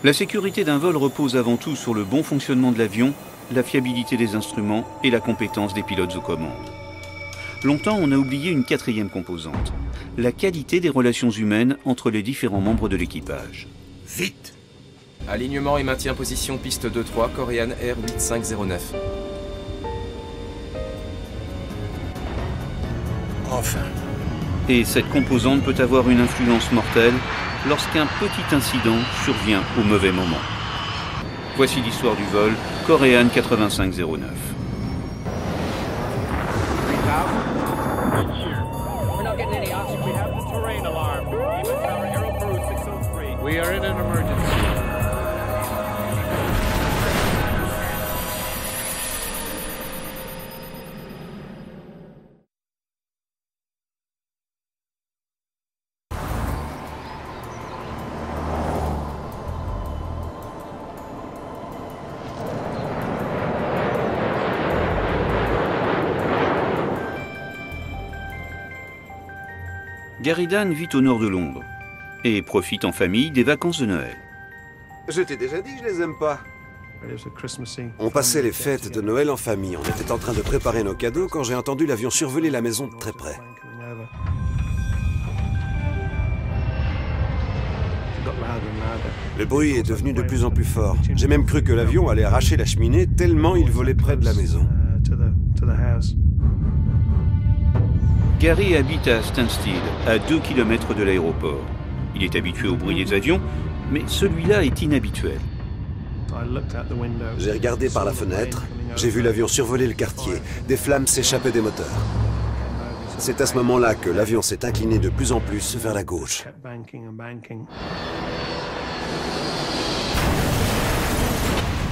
La sécurité d'un vol repose avant tout sur le bon fonctionnement de l'avion, la fiabilité des instruments et la compétence des pilotes aux commandes. Longtemps, on a oublié une quatrième composante, la qualité des relations humaines entre les différents membres de l'équipage. Vite! Alignement et maintien position piste 2-3, Korean Air 8509. Enfin. Et cette composante peut avoir une influence mortelle lorsqu'un petit incident survient au mauvais moment. Voici l'histoire du vol Korean 8509. We are in an emergency. Gary Dan vit au nord de Londres et profite en famille des vacances de Noël. Je t'ai déjà dit que je les aime pas. On passait les fêtes de Noël en famille. On était en train de préparer nos cadeaux quand j'ai entendu l'avion survoler la maison de très près. Le bruit est devenu de plus en plus fort. J'ai même cru que l'avion allait arracher la cheminée tellement il volait près de la maison. Gary habite à Stansted, à 2 km de l'aéroport. Il est habitué au bruit des avions, mais celui-là est inhabituel. J'ai regardé par la fenêtre, j'ai vu l'avion survoler le quartier. Des flammes s'échappaient des moteurs. C'est à ce moment-là que l'avion s'est incliné de plus en plus vers la gauche.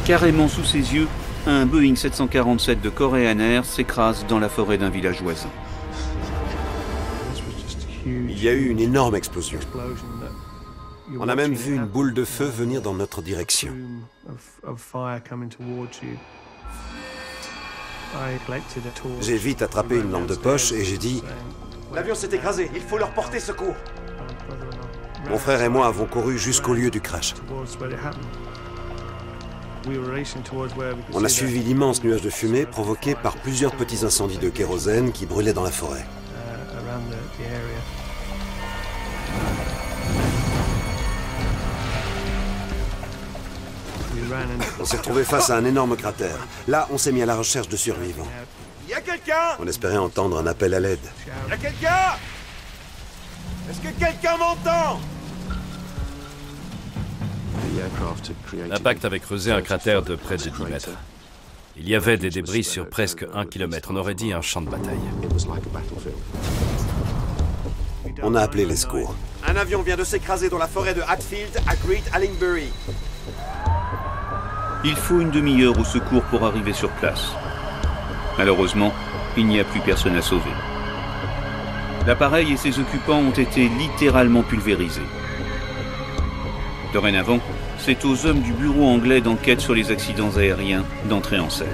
Carrément sous ses yeux, un Boeing 747 de Korean Air s'écrase dans la forêt d'un village voisin. Il y a eu une énorme explosion. On a même vu une boule de feu venir dans notre direction. J'ai vite attrapé une lampe de poche et j'ai dit « L'avion s'est écrasé, il faut leur porter secours !» Mon frère et moi avons couru jusqu'au lieu du crash. On a suivi l'immense nuage de fumée provoqué par plusieurs petits incendies de kérosène qui brûlaient dans la forêt. On s'est retrouvé face à un énorme cratère. Là, on s'est mis à la recherche de survivants. Y a quelqu'un? On espérait entendre un appel à l'aide. Y a quelqu'un? Est-ce que quelqu'un m'entend? L'impact avait creusé un cratère de près de 10 mètres. Il y avait des débris sur presque 1 km. On aurait dit un champ de bataille. On a appelé les secours. Un avion vient de s'écraser dans la forêt de Hatfield à Great Allingbury. Il faut une demi-heure au secours pour arriver sur place. Malheureusement, il n'y a plus personne à sauver. L'appareil et ses occupants ont été littéralement pulvérisés. Dorénavant, c'est aux hommes du bureau anglais d'enquête sur les accidents aériens d'entrer en scène.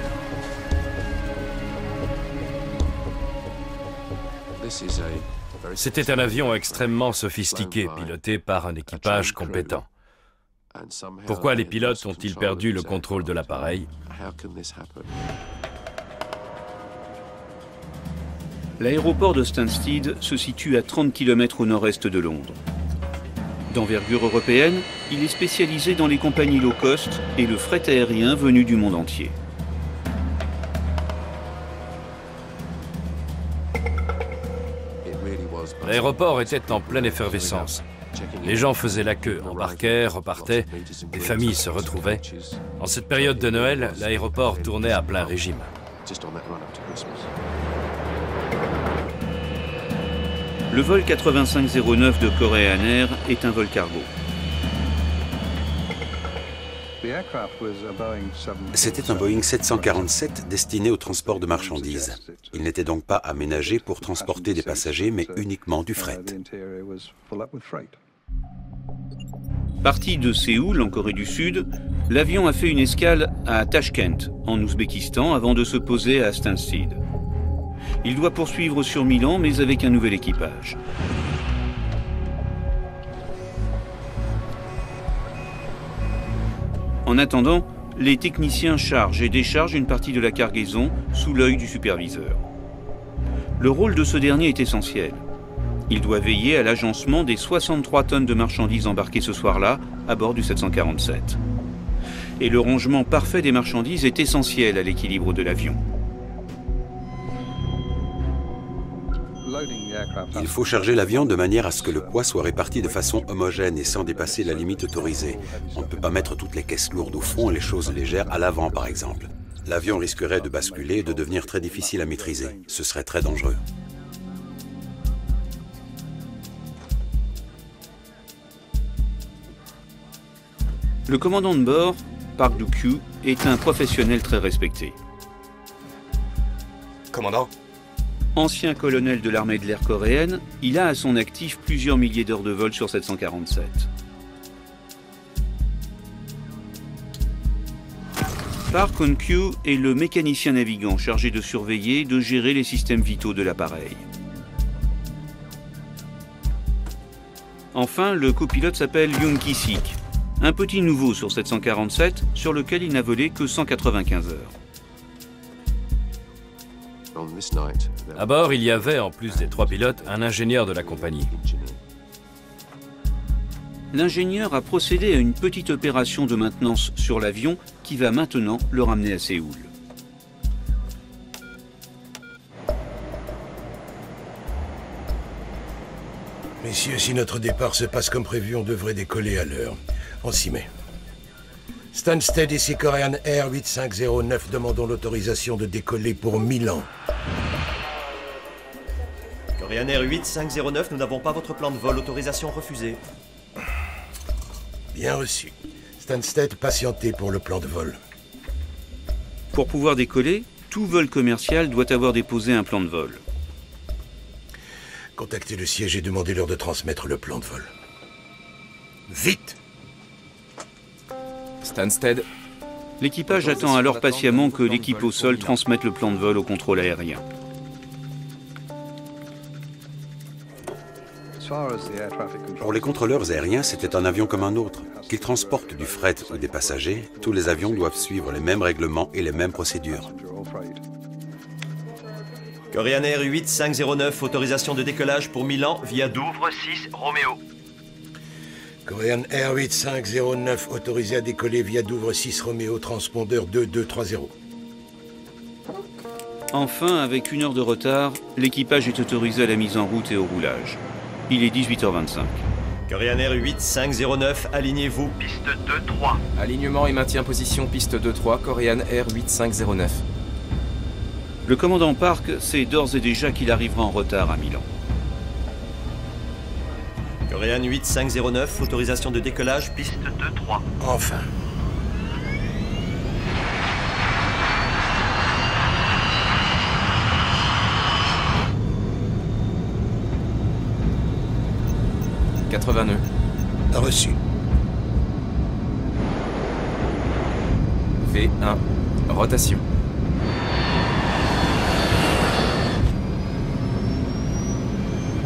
C'était un avion extrêmement sophistiqué, piloté par un équipage compétent. Pourquoi les pilotes ont-ils perdu le contrôle de l'appareil? L'aéroport de Stansted se situe à 30 km au nord-est de Londres. D'envergure européenne, il est spécialisé dans les compagnies low cost et le fret aérien venu du monde entier. L'aéroport était en pleine effervescence. Les gens faisaient la queue, embarquaient, repartaient, des familles se retrouvaient. En cette période de Noël, l'aéroport tournait à plein régime. Le vol 8509 de Korean Air est un vol cargo. C'était un Boeing 747 destiné au transport de marchandises. Il n'était donc pas aménagé pour transporter des passagers, mais uniquement du fret. Parti de Séoul, en Corée du Sud, l'avion a fait une escale à Tashkent, en Ouzbékistan, avant de se poser à Stansted. Il doit poursuivre sur Milan, mais avec un nouvel équipage. En attendant, les techniciens chargent et déchargent une partie de la cargaison sous l'œil du superviseur. Le rôle de ce dernier est essentiel. Il doit veiller à l'agencement des 63 tonnes de marchandises embarquées ce soir-là à bord du 747. Et le rangement parfait des marchandises est essentiel à l'équilibre de l'avion. Il faut charger l'avion de manière à ce que le poids soit réparti de façon homogène et sans dépasser la limite autorisée. On ne peut pas mettre toutes les caisses lourdes au fond et les choses légères à l'avant, par exemple. L'avion risquerait de basculer et de devenir très difficile à maîtriser. Ce serait très dangereux. Le commandant de bord, Park Du-kyu, est un professionnel très respecté. Commandant? Ancien colonel de l'armée de l'air coréenne, il a à son actif plusieurs milliers d'heures de vol sur 747. Park Eun-kyu est le mécanicien navigant chargé de surveiller et de gérer les systèmes vitaux de l'appareil. Enfin, le copilote s'appelle Yoon Ki-sik, un petit nouveau sur 747 sur lequel il n'a volé que 195 heures. À bord, il y avait, en plus des 3 pilotes, un ingénieur de la compagnie. L'ingénieur a procédé à une petite opération de maintenance sur l'avion qui va maintenant le ramener à Séoul. Messieurs, si notre départ se passe comme prévu, on devrait décoller à l'heure. On s'y met. Stansted ici Korean Air 8509, demandons l'autorisation de décoller pour Milan. Korean Air 8509, nous n'avons pas votre plan de vol, autorisation refusée. Bien reçu. Stansted, patientez pour le plan de vol. Pour pouvoir décoller, tout vol commercial doit avoir déposé un plan de vol. Contactez le siège et demandez-leur de transmettre le plan de vol. Vite! Stansted. L'équipage attend alors patiemment que l'équipe au sol transmette le plan de vol au contrôle aérien. Pour les contrôleurs aériens, c'était un avion comme un autre. Qu'ils transportent du fret ou des passagers, tous les avions doivent suivre les mêmes règlements et les mêmes procédures. Korean Air 8509, autorisation de décollage pour Milan via Douvres 6 Roméo. Korean Air 8509, autorisé à décoller via Douvres 6 Roméo, transpondeur 2230. Enfin, avec 1 heure de retard, l'équipage est autorisé à la mise en route et au roulage. Il est 18h25. Korean Air 8509, alignez-vous. Piste 2-3. Alignement et maintien position piste 2-3, Korean Air 8509. Le commandant Park sait d'ores et déjà qu'il arrivera en retard à Milan. Korean 8509, autorisation de décollage, piste 2-3. Enfin. « 80 nœuds. Reçu. V1. Rotation.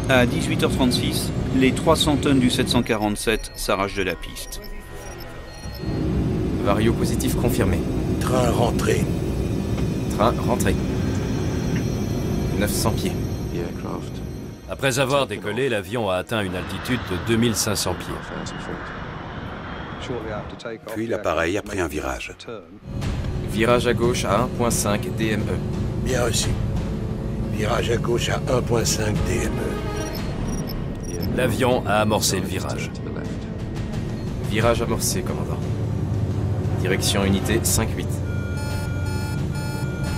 À 18h36, les 300 tonnes du 747 s'arrachent de la piste. Vario positif confirmé. Train rentré. Train rentré. 900 pieds. Après avoir décollé, l'avion a atteint une altitude de 2500 pieds. Puis l'appareil a pris un virage. Virage à gauche à 1.5 DME. Bien reçu. Virage à gauche à 1.5 DME. L'avion a amorcé le virage. Virage amorcé, commandant. Direction unité 5-8.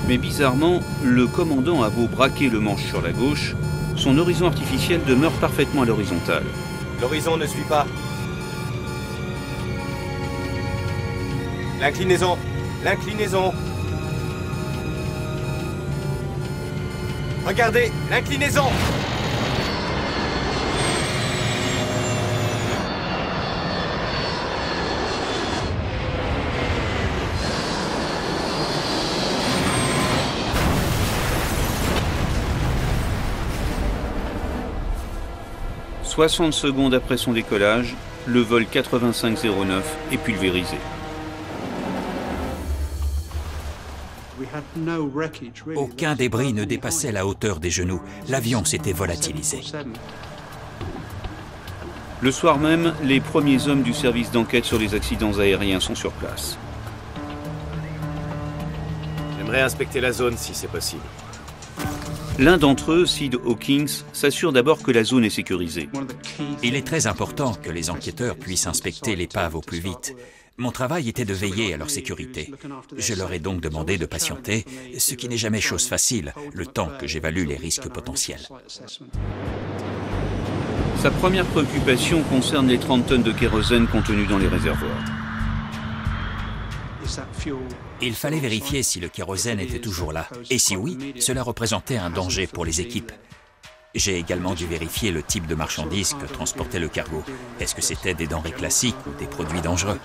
Mais bizarrement, le commandant a beau braquer le manche sur la gauche, son horizon artificiel demeure parfaitement à l'horizontale. L'horizon ne suit pas. L'inclinaison. L'inclinaison. Regardez, l'inclinaison. « 60 secondes après son décollage, le vol 8509 est pulvérisé. Aucun débris ne dépassait la hauteur des genoux. L'avion s'était volatilisé. Le soir même, les premiers hommes du service d'enquête sur les accidents aériens sont sur place. J'aimerais inspecter la zone si c'est possible. L'un d'entre eux, Sid Hawkins, s'assure d'abord que la zone est sécurisée. Il est très important que les enquêteurs puissent inspecter l'épave au plus vite. Mon travail était de veiller à leur sécurité. Je leur ai donc demandé de patienter, ce qui n'est jamais chose facile, le temps que j'évalue les risques potentiels. Sa première préoccupation concerne les 30 tonnes de kérosène contenues dans les réservoirs. Il fallait vérifier si le kérosène était toujours là. Et si oui, cela représentait un danger pour les équipes. J'ai également dû vérifier le type de marchandises que transportait le cargo. Est-ce que c'était des denrées classiques ou des produits dangereux?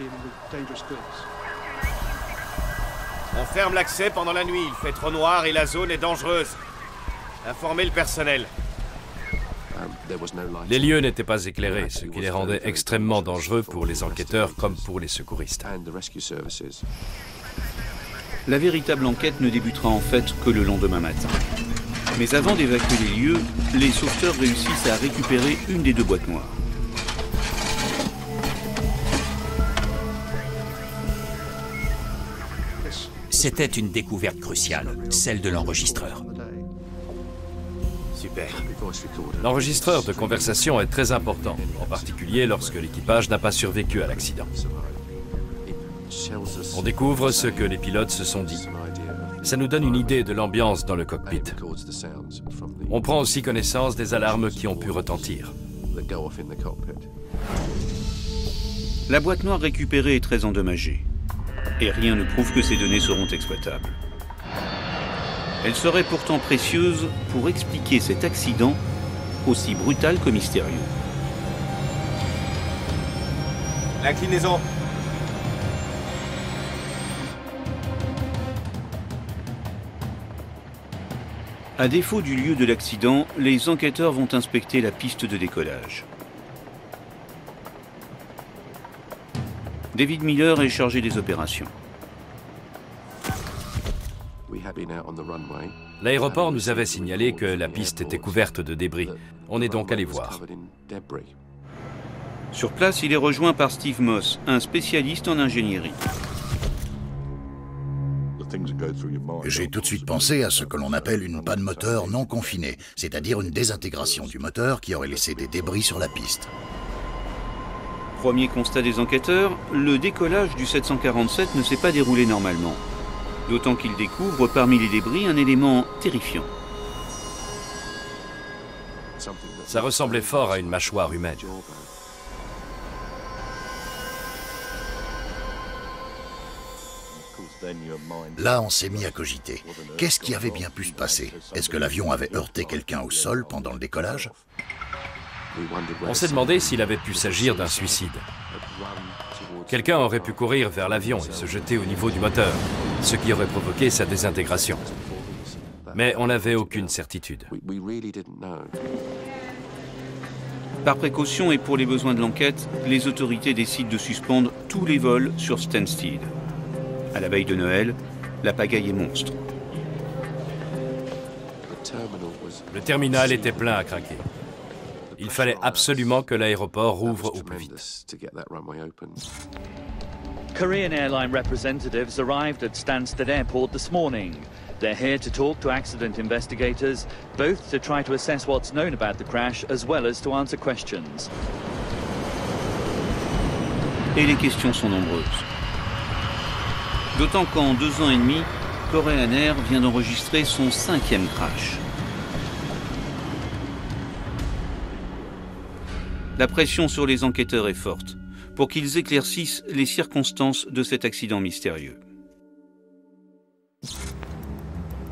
On ferme l'accès pendant la nuit. Il fait trop noir et la zone est dangereuse. Informez le personnel. Les lieux n'étaient pas éclairés, ce qui les rendait extrêmement dangereux pour les enquêteurs comme pour les secouristes. La véritable enquête ne débutera en fait que le lendemain matin. Mais avant d'évacuer les lieux, les sauveteurs réussissent à récupérer une des deux boîtes noires. C'était une découverte cruciale, celle de l'enregistreur. Super. L'enregistreur de conversation est très important, en particulier lorsque l'équipage n'a pas survécu à l'accident. On découvre ce que les pilotes se sont dit. Ça nous donne une idée de l'ambiance dans le cockpit. On prend aussi connaissance des alarmes qui ont pu retentir. La boîte noire récupérée est très endommagée. Et rien ne prouve que ces données seront exploitables. Elle serait pourtant précieuse pour expliquer cet accident aussi brutal que mystérieux. L'inclinaison. À défaut du lieu de l'accident, les enquêteurs vont inspecter la piste de décollage. David Miller est chargé des opérations. L'aéroport nous avait signalé que la piste était couverte de débris. On est donc allé voir. Sur place, il est rejoint par Steve Moss, un spécialiste en ingénierie. J'ai tout de suite pensé à ce que l'on appelle une panne moteur non confinée, c'est-à-dire une désintégration du moteur qui aurait laissé des débris sur la piste. Premier constat des enquêteurs, le décollage du 747 ne s'est pas déroulé normalement. D'autant qu'ils découvrent parmi les débris un élément terrifiant. Ça ressemblait fort à une mâchoire humaine. Là, on s'est mis à cogiter. Qu'est-ce qui avait bien pu se passer? Est-ce que l'avion avait heurté quelqu'un au sol pendant le décollage? On s'est demandé s'il avait pu s'agir d'un suicide. Quelqu'un aurait pu courir vers l'avion et se jeter au niveau du moteur, ce qui aurait provoqué sa désintégration. Mais on n'avait aucune certitude. Par précaution et pour les besoins de l'enquête, les autorités décident de suspendre tous les vols sur Stansted. À la veille de Noël, la pagaille est monstre. Le terminal était plein à craquer. Il fallait absolument que l'aéroport rouvre au plus vite. Korean airline representatives arrived at Stansted Airport this morning. They're here to talk to accident investigators, both to try to assess what's known about the crash as well as to answer questions. Et les questions sont nombreuses. D'autant qu'en 2 ans et demi, Korean Air vient d'enregistrer son 5e crash. La pression sur les enquêteurs est forte pour qu'ils éclaircissent les circonstances de cet accident mystérieux.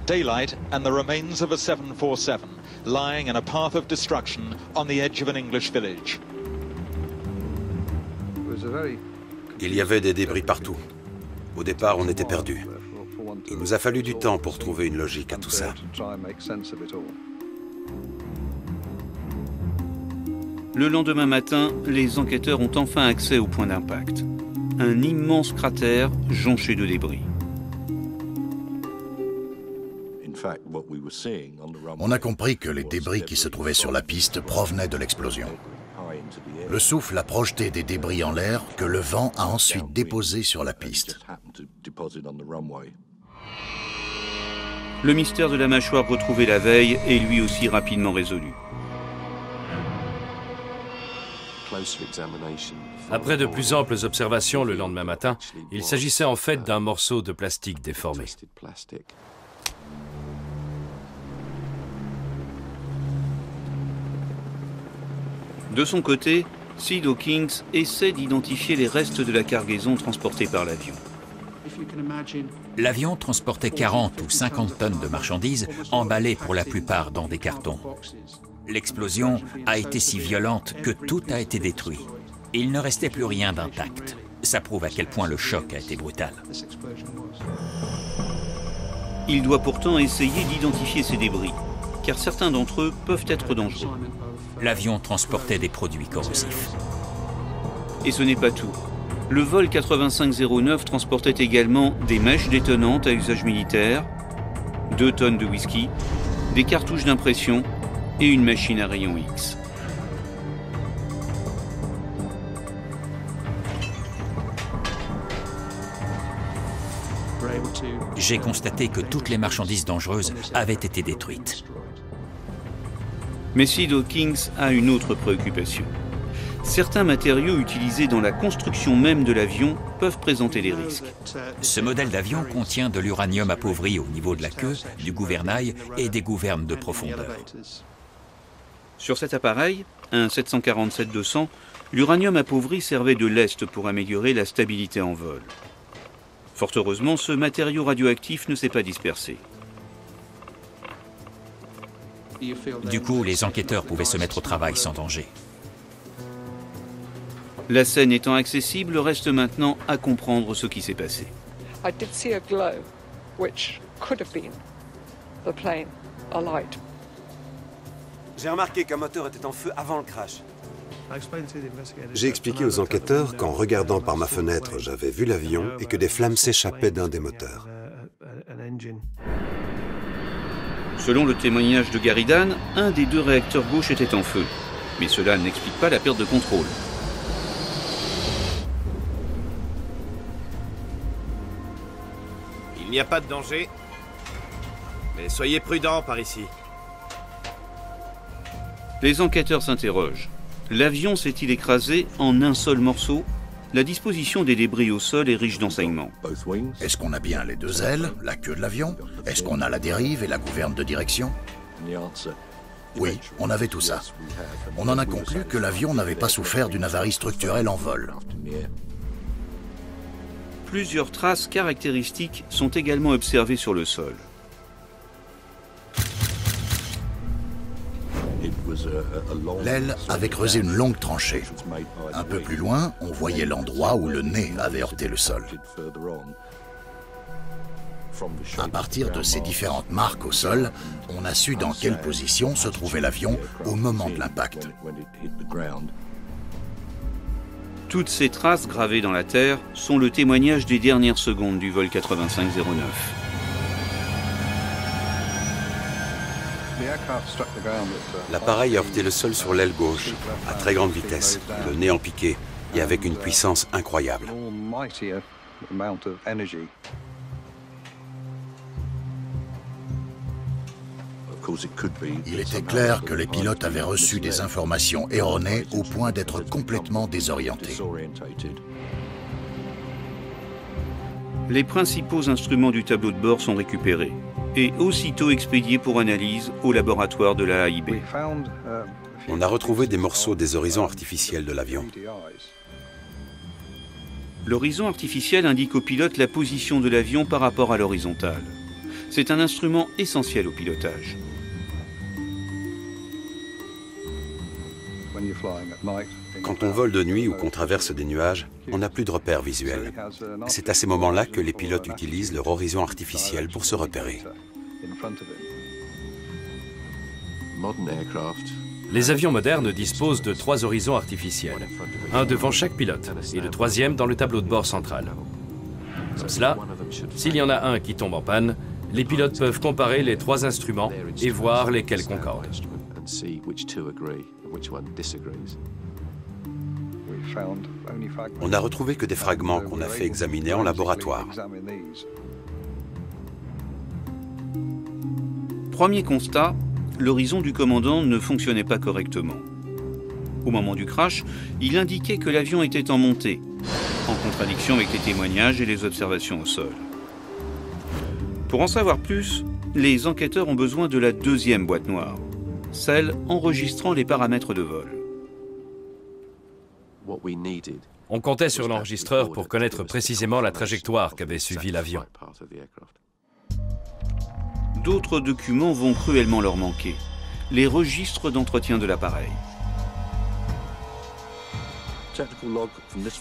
Daylight and the remains of a 747 lying in a path of destruction on the edge of an English village. Il y avait des débris partout. Au départ, on était perdus. Il nous a fallu du temps pour trouver une logique à tout ça. Le lendemain matin, les enquêteurs ont enfin accès au point d'impact. Un immense cratère jonché de débris. On a compris que les débris qui se trouvaient sur la piste provenaient de l'explosion. Le souffle a projeté des débris en l'air que le vent a ensuite déposés sur la piste. Le mystère de la mâchoire retrouvée la veille est lui aussi rapidement résolu. Après de plus amples observations le lendemain matin, il s'agissait en fait d'un morceau de plastique déformé. De son côté, Sid Hawkins essaie d'identifier les restes de la cargaison transportée par l'avion. L'avion transportait 40 ou 50 tonnes de marchandises, emballées pour la plupart dans des cartons. L'explosion a été si violente que tout a été détruit. Il ne restait plus rien d'intact. Ça prouve à quel point le choc a été brutal. Il doit pourtant essayer d'identifier ces débris, car certains d'entre eux peuvent être dangereux. L'avion transportait des produits corrosifs. Et ce n'est pas tout. Le vol 8509 transportait également des mèches détonantes à usage militaire, 2 tonnes de whisky, des cartouches d'impression et une machine à rayon X. J'ai constaté que toutes les marchandises dangereuses avaient été détruites. Mais Sid Hawkins a une autre préoccupation. Certains matériaux utilisés dans la construction même de l'avion peuvent présenter des risques. Ce modèle d'avion contient de l'uranium appauvri au niveau de la queue, du gouvernail et des gouvernes de profondeur. Sur cet appareil, un 747-200, l'uranium appauvri servait de lest pour améliorer la stabilité en vol. Fort heureusement, ce matériau radioactif ne s'est pas dispersé. Du coup, les enquêteurs pouvaient se mettre au travail sans danger. La scène étant accessible, reste maintenant à comprendre ce qui s'est passé. J'ai remarqué qu'un moteur était en feu avant le crash. J'ai expliqué aux enquêteurs qu'en regardant par ma fenêtre, j'avais vu l'avion et que des flammes s'échappaient d'un des moteurs. Selon le témoignage de Gary Dan, un des 2 réacteurs gauche était en feu. Mais cela n'explique pas la perte de contrôle. Il n'y a pas de danger. Mais soyez prudents par ici. Les enquêteurs s'interrogent. L'avion s'est-il écrasé en un seul morceau? La disposition des débris au sol est riche d'enseignements. Est-ce qu'on a bien les 2 ailes, la queue de l'avion? Est-ce qu'on a la dérive et la gouverne de direction? Oui, on avait tout ça. On en a conclu que l'avion n'avait pas souffert d'une avarie structurelle en vol. Plusieurs traces caractéristiques sont également observées sur le sol. L'aile avait creusé une longue tranchée. Un peu plus loin, on voyait l'endroit où le nez avait heurté le sol. À partir de ces différentes marques au sol, on a su dans quelle position se trouvait l'avion au moment de l'impact. Toutes ces traces gravées dans la terre sont le témoignage des dernières secondes du vol 8509. L'appareil a heurté le sol sur l'aile gauche, à très grande vitesse, le nez en piqué, et avec une puissance incroyable. Il était clair que les pilotes avaient reçu des informations erronées au point d'être complètement désorientés. Les principaux instruments du tableau de bord sont récupérés et aussitôt expédiés pour analyse au laboratoire de la AIB. On a retrouvé des morceaux des horizons artificiels de l'avion. L'horizon artificiel indique au pilote la position de l'avion par rapport à l'horizontale. C'est un instrument essentiel au pilotage. Quand on vole de nuit ou qu'on traverse des nuages, on n'a plus de repères visuels. C'est à ces moments-là que les pilotes utilisent leur horizon artificiel pour se repérer. Les avions modernes disposent de 3 horizons artificiels, un devant chaque pilote et le 3e dans le tableau de bord central. Comme cela, s'il y en a un qui tombe en panne, Les pilotes peuvent comparer les 3 instruments et voir lesquels concordent. On n'a retrouvé que des fragments qu'on a fait examiner en laboratoire. Premier constat, l'horizon du commandant ne fonctionnait pas correctement. Au moment du crash, il indiquait que l'avion était en montée, en contradiction avec les témoignages et les observations au sol. Pour en savoir plus, les enquêteurs ont besoin de la deuxième boîte noire, celle enregistrant les paramètres de vol. On comptait sur l'enregistreur pour connaître précisément la trajectoire qu'avait suivi l'avion. D'autres documents vont cruellement leur manquer. Les registres d'entretien de l'appareil.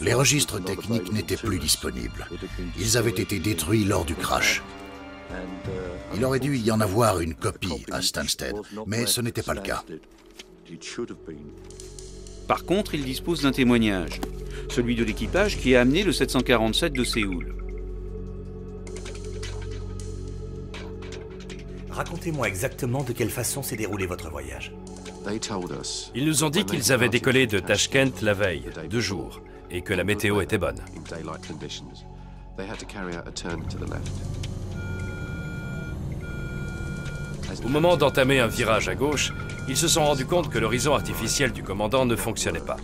Les registres techniques n'étaient plus disponibles. Ils avaient été détruits lors du crash. Il aurait dû y en avoir une copie à Stansted, mais ce n'était pas le cas. Par contre, il dispose d'un témoignage, celui de l'équipage qui a amené le 747 de Séoul. Racontez-moi exactement de quelle façon s'est déroulé votre voyage. Ils nous ont dit qu'ils avaient décollé de Tashkent la veille, 2 jours, et que la météo était bonne. Au moment d'entamer un virage à gauche, ils se sont rendus compte que l'horizon artificiel du commandant ne fonctionnait pas.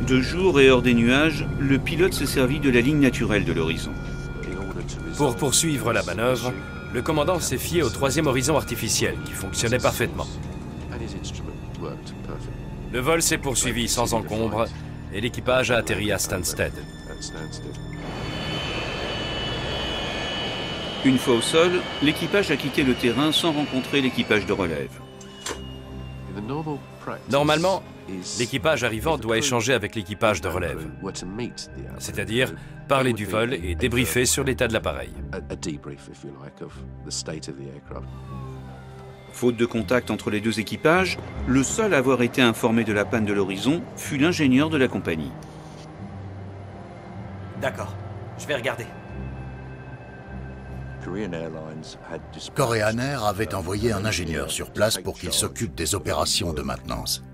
De jour et hors des nuages, le pilote s'est servi de la ligne naturelle de l'horizon. Pour poursuivre la manœuvre, le commandant s'est fié au 3e horizon artificiel qui fonctionnait parfaitement. Le vol s'est poursuivi sans encombre et l'équipage a atterri à Stansted. Une fois au sol, l'équipage a quitté le terrain sans rencontrer l'équipage de relève. Normalement, l'équipage arrivant doit échanger avec l'équipage de relève, c'est-à-dire parler du vol et débriefer sur l'état de l'appareil. Faute de contact entre les 2 équipages, le seul à avoir été informé de la panne de l'horizon fut l'ingénieur de la compagnie. D'accord, je vais regarder. Korean Air avait envoyé un ingénieur sur place pour qu'il s'occupe des opérations de maintenance.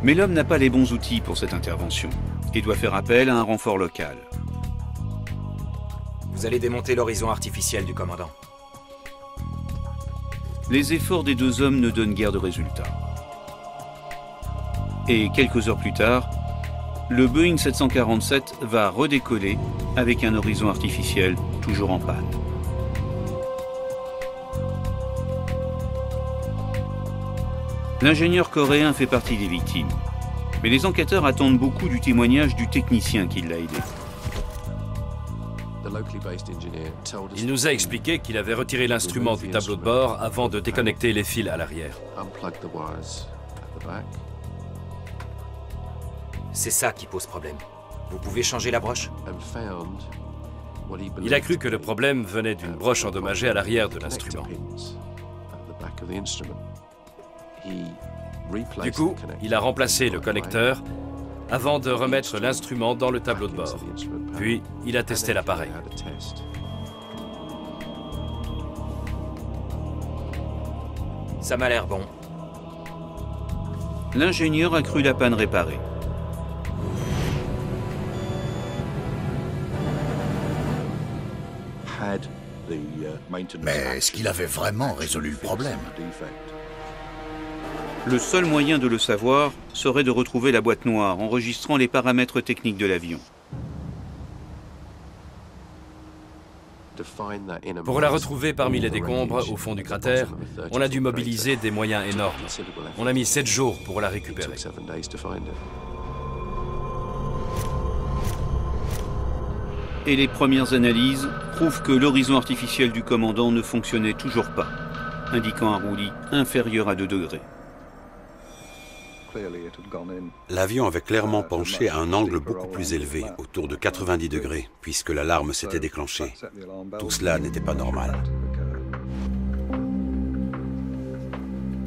Mais l'homme n'a pas les bons outils pour cette intervention et doit faire appel à un renfort local. Vous allez démonter l'horizon artificiel du commandant. Les efforts des 2 hommes ne donnent guère de résultats. Et quelques heures plus tard, le Boeing 747 va redécoller avec un horizon artificiel toujours en panne. L'ingénieur coréen fait partie des victimes, mais les enquêteurs attendent beaucoup du témoignage du technicien qui l'a aidé. Il nous a expliqué qu'il avait retiré l'instrument du tableau de bord avant de déconnecter les fils à l'arrière. C'est ça qui pose problème. Vous pouvez changer la broche? Il a cru que le problème venait d'une broche endommagée à l'arrière de l'instrument. Du coup, il a remplacé le connecteur avant de remettre l'instrument dans le tableau de bord. Puis, il a testé l'appareil. Ça m'a l'air bon. L'ingénieur a cru la panne réparée. Mais est-ce qu'il avait vraiment résolu le problème? Le seul moyen de le savoir serait de retrouver la boîte noire enregistrant les paramètres techniques de l'avion. Pour la retrouver parmi les décombres au fond du cratère, on a dû mobiliser des moyens énormes. On a mis 7 jours pour la récupérer. Et les premières analyses prouvent que l'horizon artificiel du commandant ne fonctionnait toujours pas, indiquant un roulis inférieur à 2 degrés. L'avion avait clairement penché à un angle beaucoup plus élevé, autour de 90 degrés, puisque l'alarme s'était déclenchée. Tout cela n'était pas normal.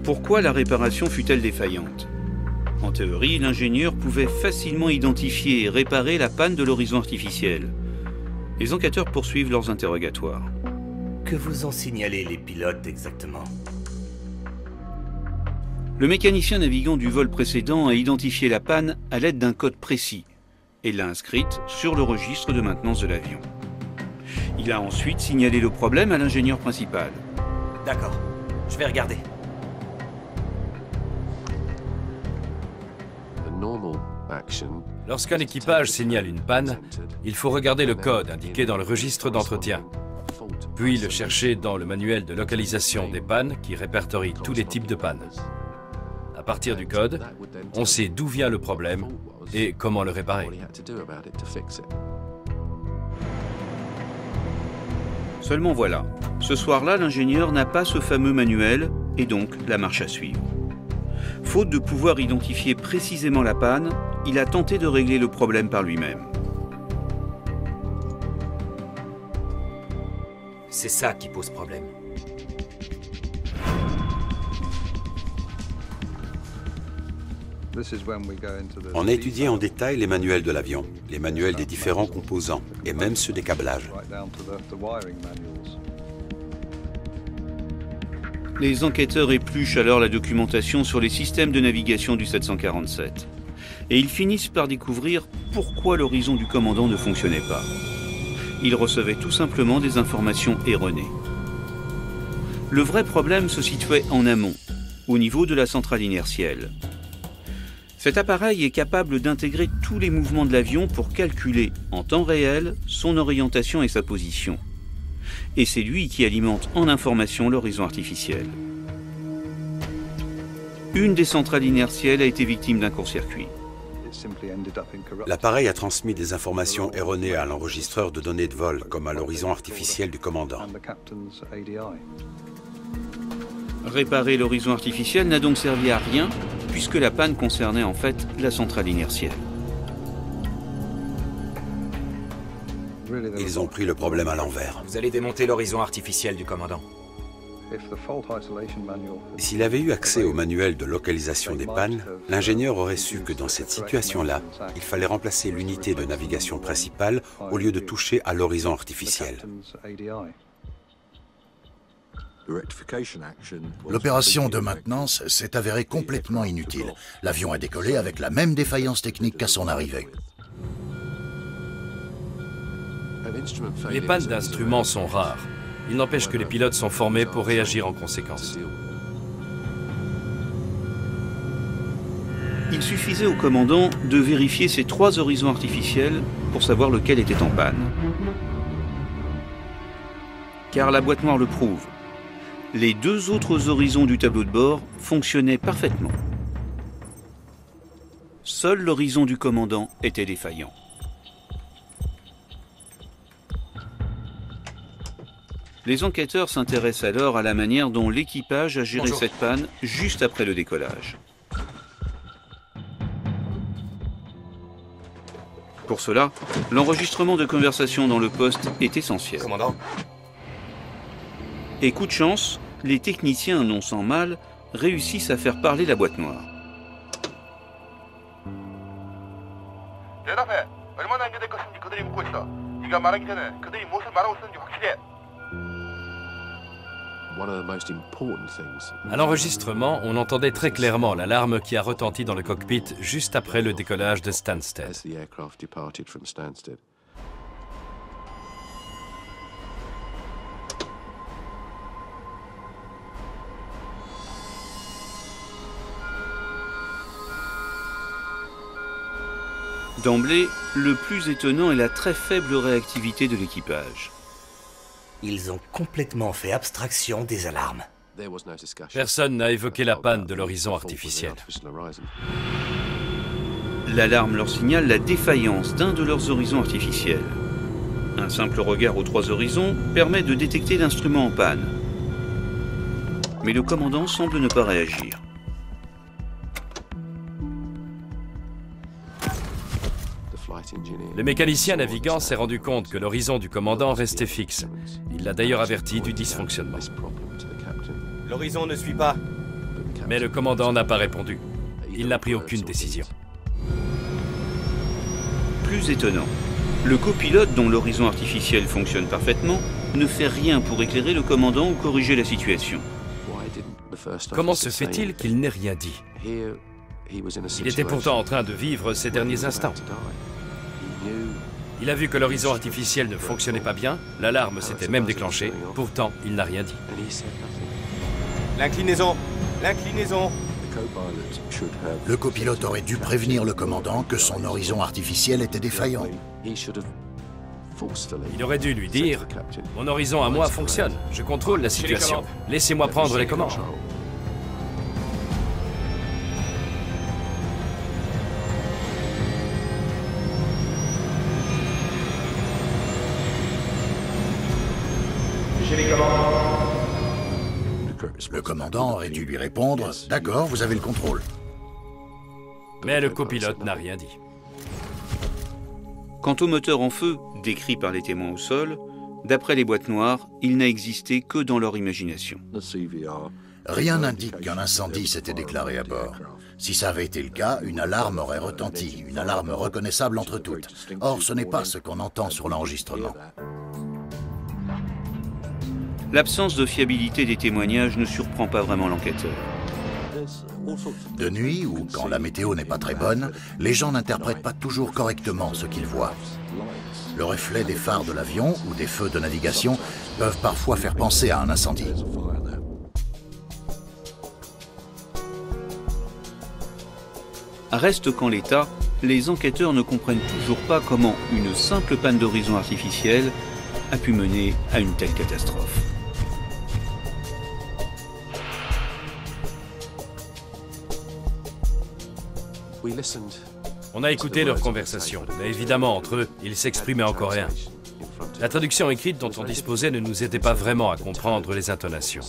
Pourquoi la réparation fut-elle défaillante? En théorie, l'ingénieur pouvait facilement identifier et réparer la panne de l'horizon artificiel. Les enquêteurs poursuivent leurs interrogatoires. Que vous ont signalé les pilotes exactement? Le mécanicien navigant du vol précédent a identifié la panne à l'aide d'un code précis et l'a inscrite sur le registre de maintenance de l'avion. Il a ensuite signalé le problème à l'ingénieur principal. D'accord, je vais regarder. Lorsqu'un équipage signale une panne, il faut regarder le code indiqué dans le registre d'entretien, puis le chercher dans le manuel de localisation des pannes qui répertorie tous les types de pannes. À partir du code, on sait d'où vient le problème et comment le réparer. Seulement voilà, ce soir-là, l'ingénieur n'a pas ce fameux manuel et donc la marche à suivre. Faute de pouvoir identifier précisément la panne, il a tenté de régler le problème par lui-même. C'est ça qui pose problème. On a étudié en détail les manuels de l'avion, les manuels des différents composants et même ceux des câblages. Les enquêteurs épluchent alors la documentation sur les systèmes de navigation du 747. Et ils finissent par découvrir pourquoi l'horizon du commandant ne fonctionnait pas. Il recevait tout simplement des informations erronées. Le vrai problème se situait en amont, au niveau de la centrale inertielle. Cet appareil est capable d'intégrer tous les mouvements de l'avion pour calculer en temps réel son orientation et sa position. Et c'est lui qui alimente en information l'horizon artificiel. Une des centrales inertielles a été victime d'un court-circuit. L'appareil a transmis des informations erronées à l'enregistreur de données de vol, comme à l'horizon artificiel du commandant. Réparer l'horizon artificiel n'a donc servi à rien, puisque la panne concernait en fait la centrale inertielle. Ils ont pris le problème à l'envers. Vous allez démonter l'horizon artificiel du commandant. S'il avait eu accès au manuel de localisation des pannes, l'ingénieur aurait su que dans cette situation-là, il fallait remplacer l'unité de navigation principale au lieu de toucher à l'horizon artificiel. L'opération de maintenance s'est avérée complètement inutile. L'avion a décollé avec la même défaillance technique qu'à son arrivée. Les pannes d'instruments sont rares. Il n'empêche que les pilotes sont formés pour réagir en conséquence. Il suffisait au commandant de vérifier ces 3 horizons artificiels pour savoir lequel était en panne. Car la boîte noire le prouve. Les 2 autres horizons du tableau de bord fonctionnaient parfaitement. Seul l'horizon du commandant était défaillant. Les enquêteurs s'intéressent alors à la manière dont l'équipage a géré cette panne juste après le décollage. Pour cela, l'enregistrement de conversation dans le poste est essentiel. Commandant. Et coup de chance, les techniciens, non sans mal, réussissent à faire parler la boîte noire. À l'enregistrement, on entendait très clairement l'alarme qui a retenti dans le cockpit juste après le décollage de Stansted. D'emblée, le plus étonnant est la très faible réactivité de l'équipage. Ils ont complètement fait abstraction des alarmes. Personne n'a évoqué la panne de l'horizon artificiel. L'alarme leur signale la défaillance d'un de leurs horizons artificiels. Un simple regard aux 3 horizons permet de détecter l'instrument en panne. Mais le commandant semble ne pas réagir. Le mécanicien navigant s'est rendu compte que l'horizon du commandant restait fixe. Il l'a d'ailleurs averti du dysfonctionnement. L'horizon ne suit pas. Mais le commandant n'a pas répondu. il n'a pris aucune décision. Plus étonnant, le copilote, dont l'horizon artificiel fonctionne parfaitement, ne fait rien pour éclairer le commandant ou corriger la situation. Comment se fait-il qu'il n'ait rien dit? Il était pourtant en train de vivre ses derniers instants. Il a vu que l'horizon artificiel ne fonctionnait pas bien, l'alarme s'était même déclenchée, pourtant il n'a rien dit. L'inclinaison! L'inclinaison! Le copilote aurait dû prévenir le commandant que son horizon artificiel était défaillant. Il aurait dû lui dire « Mon horizon à moi fonctionne, je contrôle la situation, laissez-moi prendre les commandes. » Le commandant aurait dû lui répondre « D'accord, vous avez le contrôle ». Mais le copilote n'a rien dit. Quant au moteur en feu, décrit par les témoins au sol, d'après les boîtes noires, il n'a existé que dans leur imagination. Rien n'indique qu'un incendie s'était déclaré à bord. Si ça avait été le cas, une alarme aurait retenti, une alarme reconnaissable entre toutes. Or, ce n'est pas ce qu'on entend sur l'enregistrement. L'absence de fiabilité des témoignages ne surprend pas vraiment l'enquêteur. De nuit, ou quand la météo n'est pas très bonne, les gens n'interprètent pas toujours correctement ce qu'ils voient. Le reflet des phares de l'avion ou des feux de navigation peuvent parfois faire penser à un incendie. Reste qu'en l'état, les enquêteurs ne comprennent toujours pas comment une simple panne d'horizon artificiel a pu mener à une telle catastrophe. On a écouté leur conversation, mais évidemment, entre eux, ils s'exprimaient en coréen. La traduction écrite dont on disposait ne nous aidait pas vraiment à comprendre les intonations.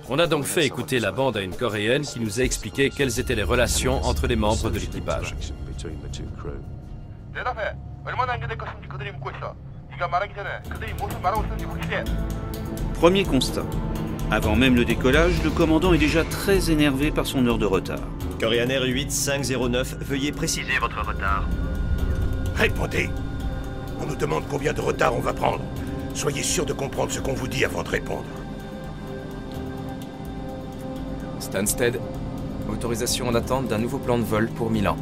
On a donc fait écouter la bande à une coréenne qui nous a expliqué quelles étaient les relations entre les membres de l'équipage. Premier constat. Avant même le décollage, le commandant est déjà très énervé par son heure de retard. Korean Air 8509, veuillez préciser votre retard. Répondez! On nous demande combien de retard on va prendre. Soyez sûr de comprendre ce qu'on vous dit avant de répondre. Stansted, autorisation en attente d'un nouveau plan de vol pour Milan.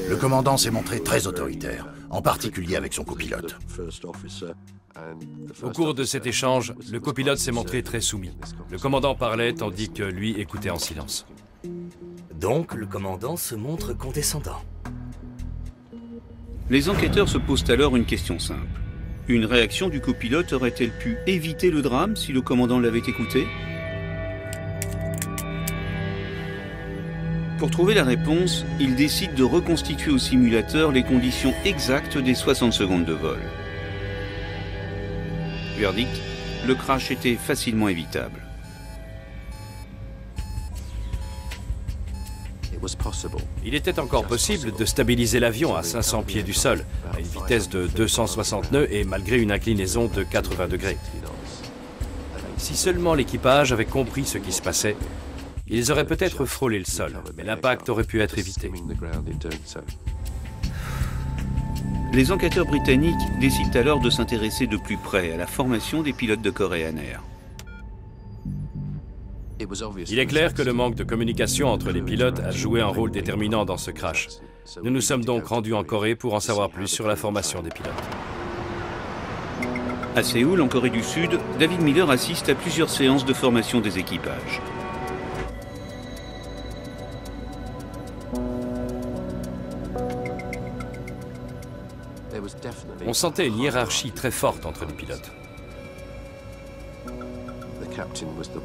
Le commandant s'est montré très autoritaire, en particulier avec son copilote. Au cours de cet échange, le copilote s'est montré très soumis. Le commandant parlait tandis que lui écoutait en silence. Donc le commandant se montre condescendant. Les enquêteurs se posent alors une question simple. Une réaction du copilote aurait-elle pu éviter le drame si le commandant l'avait écouté? Pour trouver la réponse, ils décident de reconstituer au simulateur les conditions exactes des 60 secondes de vol. Verdict, le crash était facilement évitable. Il était encore possible de stabiliser l'avion à 500 pieds du sol, à une vitesse de 260 nœuds et malgré une inclinaison de 80 degrés. Si seulement l'équipage avait compris ce qui se passait, ils auraient peut-être frôlé le sol, mais l'impact aurait pu être évité. Les enquêteurs britanniques décident alors de s'intéresser de plus près à la formation des pilotes de Korean Air. Il est clair que le manque de communication entre les pilotes a joué un rôle déterminant dans ce crash. Nous nous sommes donc rendus en Corée pour en savoir plus sur la formation des pilotes. À Séoul, en Corée du Sud, David Miller assiste à plusieurs séances de formation des équipages. On sentait une hiérarchie très forte entre les pilotes.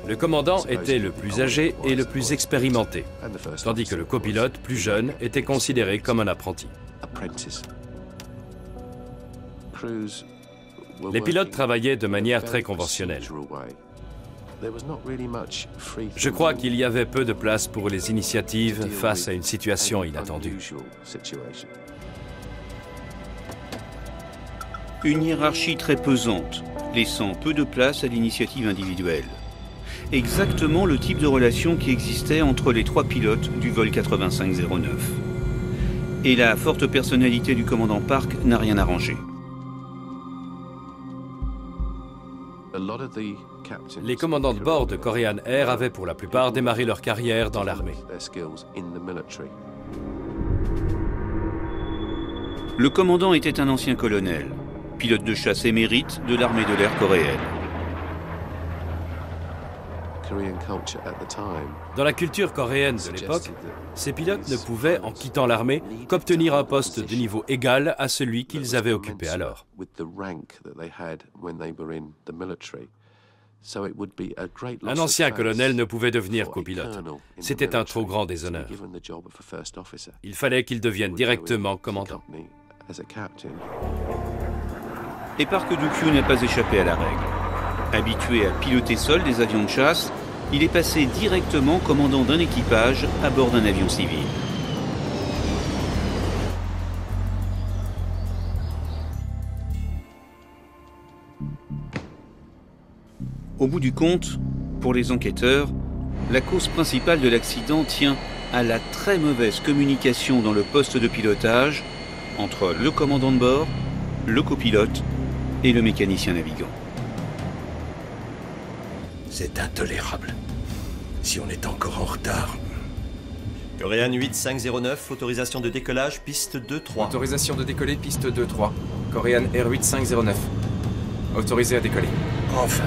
Le commandant était le plus âgé et le plus expérimenté, tandis que le copilote, plus jeune, était considéré comme un apprenti. Les pilotes travaillaient de manière très conventionnelle. Je crois qu'il y avait peu de place pour les initiatives face à une situation inattendue. Une hiérarchie très pesante, laissant peu de place à l'initiative individuelle. exactement le type de relation qui existait entre les 3 pilotes du vol 8509. Et la forte personnalité du commandant Park n'a rien arrangé. Les commandants de bord de Korean Air avaient pour la plupart démarré leur carrière dans l'armée. Le commandant était un ancien colonel, pilote de chasse émérite de l'armée de l'air coréenne. Dans la culture coréenne de l'époque, ces pilotes ne pouvaient, en quittant l'armée, qu'obtenir un poste de niveau égal à celui qu'ils avaient occupé alors. Un ancien colonel ne pouvait devenir copilote. C'était un trop grand déshonneur. Il fallait qu'il devienne directement commandant. Et Park Do-kyu n'a pas échappé à la règle. Habitué à piloter seul des avions de chasse, il est passé directement commandant d'un équipage à bord d'un avion civil. Au bout du compte, pour les enquêteurs, la cause principale de l'accident tient à la très mauvaise communication dans le poste de pilotage entre le commandant de bord, le copilote et le mécanicien navigant. C'est intolérable. Si on est encore en retard... Korean 8509, autorisation de décollage, piste 2-3. Autorisation de décoller, piste 2-3. Korean Air 8509. Autorisé à décoller. Enfin.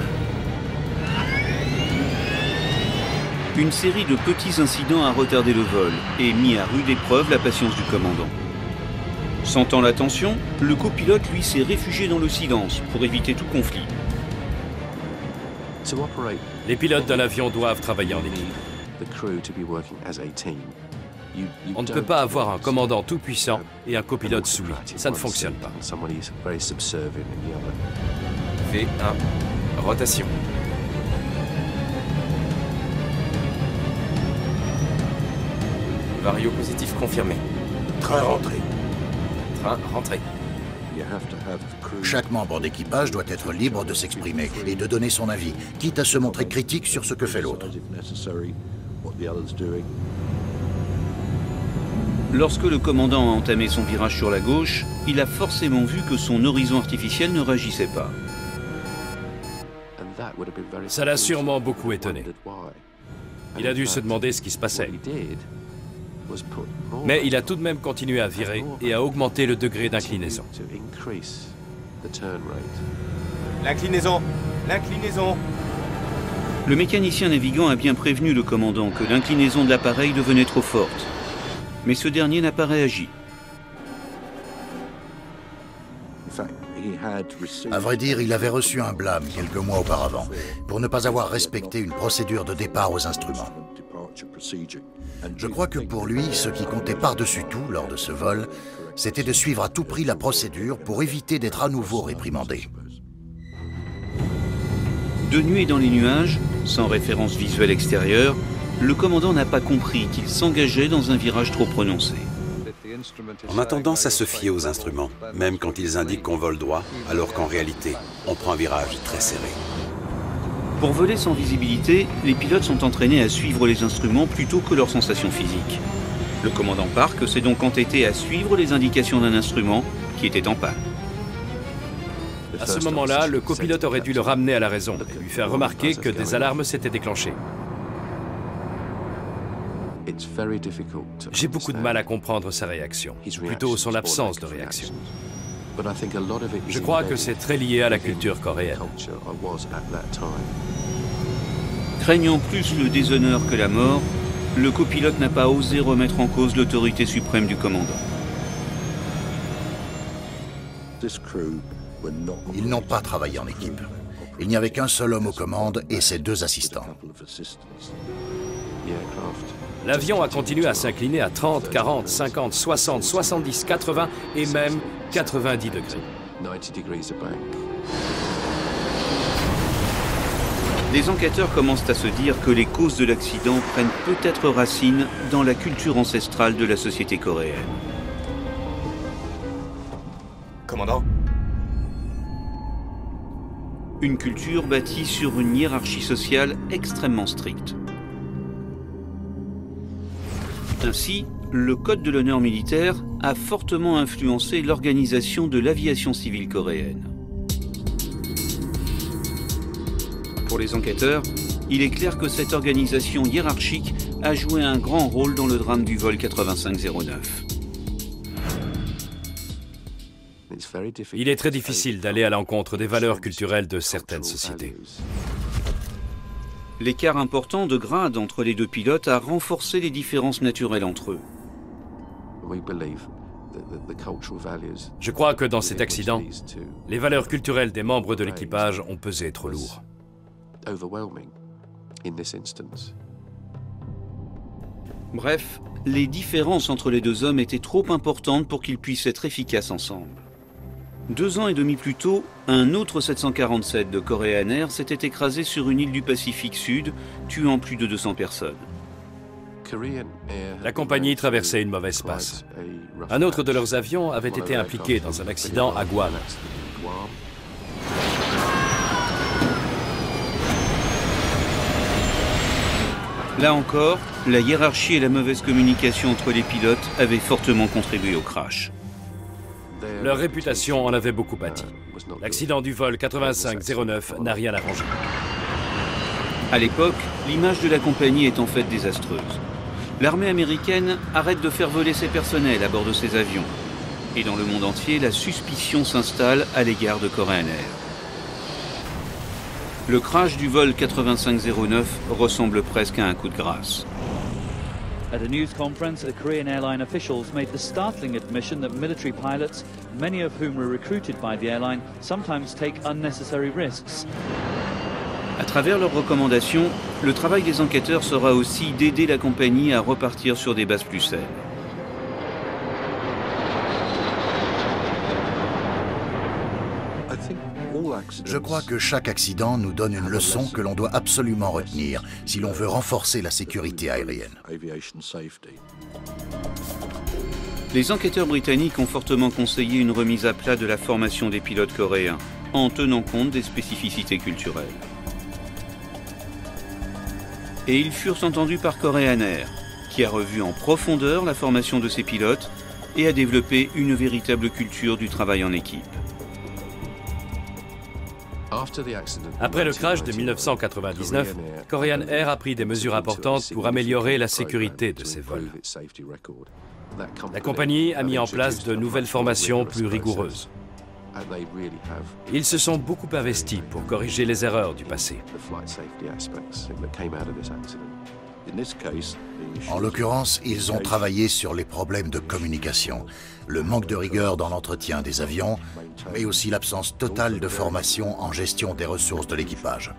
Une série de petits incidents a retardé le vol et mis à rude épreuve la patience du commandant. Sentant la tension, le copilote, lui, s'est réfugié dans le silence pour éviter tout conflit. Les pilotes d'un avion doivent travailler en équipe. On ne peut pas avoir un commandant tout-puissant et un copilote soumis. Ça ne fonctionne pas. V1, rotation. Vario positif confirmé. Train rentré. Train rentré. Chaque membre d'équipage doit être libre de s'exprimer et de donner son avis, quitte à se montrer critique sur ce que fait l'autre. Lorsque le commandant a entamé son virage sur la gauche, il a forcément vu que son horizon artificiel ne réagissait pas. Ça l'a sûrement beaucoup étonné. Il a dû se demander ce qui se passait. Mais il a tout de même continué à virer et à augmenter le degré d'inclinaison. L'inclinaison! L'inclinaison! Le mécanicien navigant a bien prévenu le commandant que l'inclinaison de l'appareil devenait trop forte. Mais ce dernier n'a pas réagi. À vrai dire, il avait reçu un blâme quelques mois auparavant pour ne pas avoir respecté une procédure de départ aux instruments. Je crois que pour lui, ce qui comptait par-dessus tout lors de ce vol, c'était de suivre à tout prix la procédure pour éviter d'être à nouveau réprimandé. De nuit dans les nuages, sans référence visuelle extérieure, le commandant n'a pas compris qu'il s'engageait dans un virage trop prononcé. On a tendance à se fier aux instruments, même quand ils indiquent qu'on vole droit, alors qu'en réalité, on prend un virage très serré. Pour voler sans visibilité, les pilotes sont entraînés à suivre les instruments plutôt que leurs sensations physiques. Le commandant Park s'est donc entêté à suivre les indications d'un instrument qui était en panne. À ce moment-là, le copilote aurait dû le ramener à la raison et lui faire remarquer que des alarmes s'étaient déclenchées. J'ai beaucoup de mal à comprendre sa réaction, plutôt son absence de réaction. Je crois que c'est très lié à la culture coréenne. Craignant plus le déshonneur que la mort, le copilote n'a pas osé remettre en cause l'autorité suprême du commandant. Ils n'ont pas travaillé en équipe. Il n'y avait qu'un seul homme aux commandes et ses 2 assistants. L'avion a continué à s'incliner à 30, 40, 50, 60, 70, 80 et même 90 degrés. Les enquêteurs commencent à se dire que les causes de l'accident prennent peut-être racine dans la culture ancestrale de la société coréenne. Commandant? Une culture bâtie sur une hiérarchie sociale extrêmement stricte. Ainsi, le code de l'honneur militaire a fortement influencé l'organisation de l'aviation civile coréenne. Pour les enquêteurs, il est clair que cette organisation hiérarchique a joué un grand rôle dans le drame du vol 8509. Il est très difficile d'aller à l'encontre des valeurs culturelles de certaines sociétés. L'écart important de grade entre les deux pilotes a renforcé les différences naturelles entre eux. Je crois que dans cet accident, les valeurs culturelles des membres de l'équipage ont pesé trop lourd. Bref, les différences entre les deux hommes étaient trop importantes pour qu'ils puissent être efficaces ensemble. 2 ans et demi plus tôt, un autre 747 de Korean Air s'était écrasé sur une île du Pacifique Sud, tuant plus de 200 personnes. La compagnie traversait une mauvaise passe. Un autre de leurs avions avait été impliqué dans un accident à Guam. Là encore, la hiérarchie et la mauvaise communication entre les pilotes avaient fortement contribué au crash. Leur réputation en avait beaucoup pâti. L'accident du vol 8509 n'a rien arrangé. À l'époque, l'image de la compagnie est en fait désastreuse. L'armée américaine arrête de faire voler ses personnels à bord de ses avions. Et dans le monde entier, la suspicion s'installe à l'égard de Korean Air. Le crash du vol 8509 ressemble presque à un coup de grâce. At a news conference, Korean airline officials made the startling admission that military pilots, many of whom were recruited by the airline, sometimes take unnecessary risks. À travers leurs recommandations, le travail des enquêteurs sera aussi d'aider la compagnie à repartir sur des bases plus saines. Je crois que chaque accident nous donne une leçon que l'on doit absolument retenir si l'on veut renforcer la sécurité aérienne. Les enquêteurs britanniques ont fortement conseillé une remise à plat de la formation des pilotes coréens, en tenant compte des spécificités culturelles. Et ils furent entendus par Korean Air, qui a revu en profondeur la formation de ses pilotes et a développé une véritable culture du travail en équipe. Après le crash de 1999, Korean Air a pris des mesures importantes pour améliorer la sécurité de ses vols. La compagnie a mis en place de nouvelles formations plus rigoureuses. Ils se sont beaucoup investis pour corriger les erreurs du passé. En l'occurrence, ils ont travaillé sur les problèmes de communication, le manque de rigueur dans l'entretien des avions, mais aussi l'absence totale de formation en gestion des ressources de l'équipage.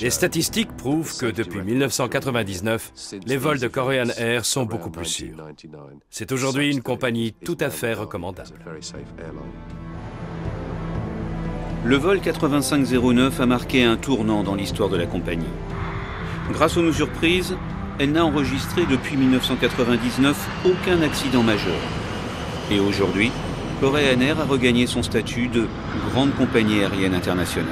Les statistiques prouvent que depuis 1999, les vols de Korean Air sont beaucoup plus sûrs. C'est aujourd'hui une compagnie tout à fait recommandable. Le vol 8509 a marqué un tournant dans l'histoire de la compagnie. Grâce aux mesures prises, elle n'a enregistré depuis 1999 aucun accident majeur. Et aujourd'hui, Korean Air a regagné son statut de grande compagnie aérienne internationale.